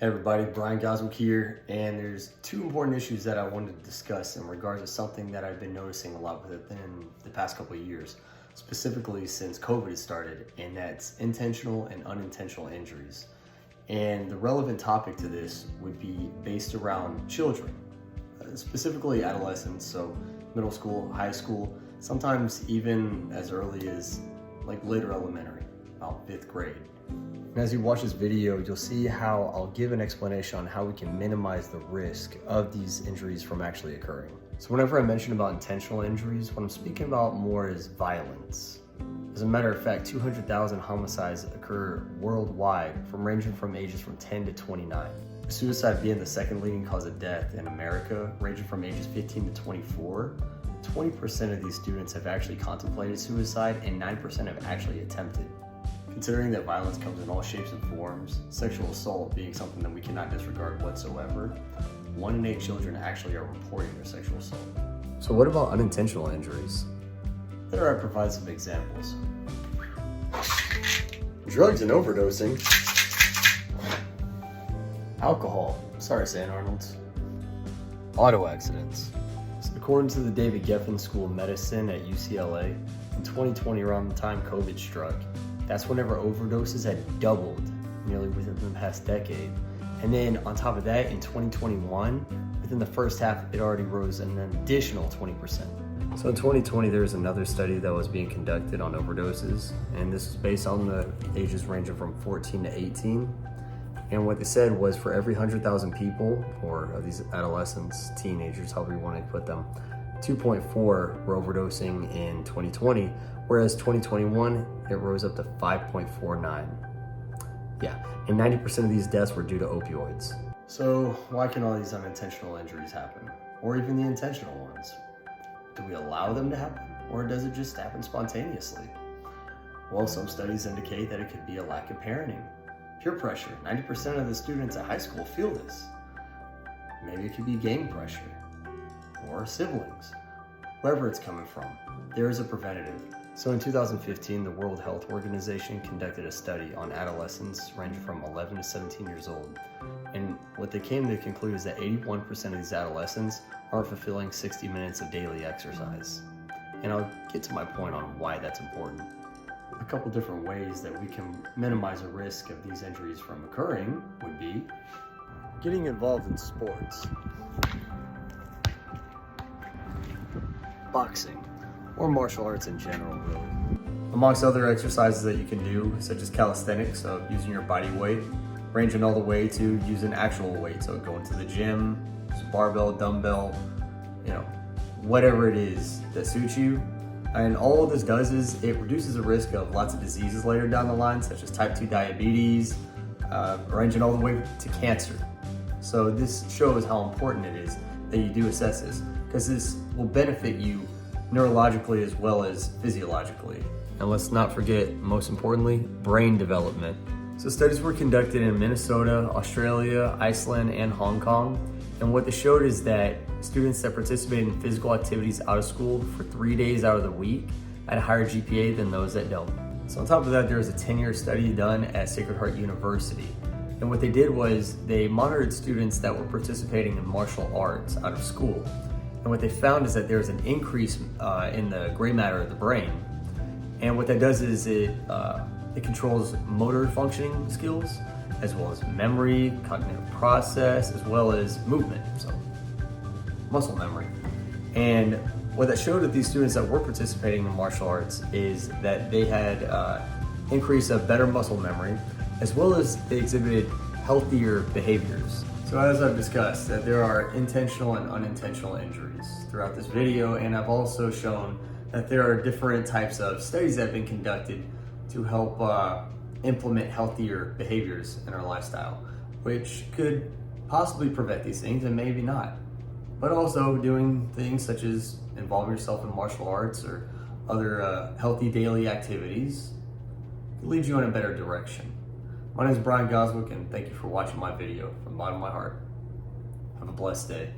Hey everybody, Brian Goswick here, and there's two important issues that I wanted to discuss in regards to something that I've been noticing a lot within the past couple of years, specifically since COVID has started, and that's intentional and unintentional injuries. And the relevant topic to this would be based around children, specifically adolescents, so middle school, high school, sometimes even as early as like later elementary, about 5th grade. And as you watch this video, you'll see how I'll give an explanation on how we can minimize the risk of these injuries from actually occurring. So whenever I mention about intentional injuries, what I'm speaking about more is violence. As a matter of fact, 200,000 homicides occur worldwide, ranging from ages from 10 to 29. Suicide being the second leading cause of death in America, ranging from ages 15 to 24. 20% of these students have actually contemplated suicide, and 9% have actually attempted. Considering that violence comes in all shapes and forms, sexual assault being something that we cannot disregard whatsoever, 1 in 8 children actually are reporting their sexual assault. So what about unintentional injuries? There I provide some examples. Drugs and overdosing. Alcohol. Sorry, St. Arnold's. Auto accidents. So according to the David Geffen School of Medicine at UCLA, in 2020, around the time COVID struck, that's whenever overdoses had doubled nearly within the past decade. And then on top of that, in 2021, within the first half, it already rose an additional 20%. So in 2020, there was another study that was being conducted on overdoses, and this was based on the ages ranging from 14 to 18. And what they said was for every 100,000 people, or of these adolescents, teenagers, however you want to put them, 2.4 were overdosing in 2020, whereas 2021, it rose up to 5.49. Yeah, and 90% of these deaths were due to opioids. So why can all these unintentional injuries happen? Or even the intentional ones? Do we allow them to happen? Or does it just happen spontaneously? Well, some studies indicate that it could be a lack of parenting. Peer pressure, 90% of the students at high school feel this. Maybe it could be gang pressure, or siblings. Wherever it's coming from, there is a preventative. So in 2015, the World Health Organization conducted a study on adolescents ranging from 11 to 17 years old. And what they came to conclude is that 81% of these adolescents aren't fulfilling 60 minutes of daily exercise. And I'll get to my point on why that's important. A couple different ways that we can minimize the risk of these injuries from occurring would be getting involved in sports, boxing, or martial arts in general, really. Amongst other exercises that you can do, such as calisthenics, so using your body weight, ranging all the way to using actual weight, so going to the gym, barbell, dumbbell, whatever it is that suits you. And all this does is it reduces the risk of lots of diseases later down the line, such as type 2 diabetes, ranging all the way to cancer. So this shows how important it is that you do assess this, because this will benefit you neurologically as well as physiologically. And let's not forget, most importantly, brain development. So studies were conducted in Minnesota, Australia, Iceland, and Hong Kong. And what they showed is that students that participated in physical activities out of school for 3 days out of the week had a higher GPA than those that don't. So on top of that, there was a 10-year study done at Sacred Heart University. And what they did was they monitored students that were participating in martial arts out of school. And what they found is that there's an increase in the gray matter of the brain. And what that does is it controls motor functioning skills, as well as memory, cognitive process, as well as movement, so muscle memory. And what that showed with these students that were participating in martial arts is that they had increase of better muscle memory, as well as they exhibited healthier behaviors. So as I've discussed, that there are intentional and unintentional injuries throughout this video, and I've also shown that there are different types of studies that have been conducted to help implement healthier behaviors in our lifestyle, which could possibly prevent these things and maybe not. But also doing things such as involving yourself in martial arts or other healthy daily activities could lead you in a better direction. My name is Brian Goswick, and thank you for watching my video from the bottom of my heart. Have a blessed day.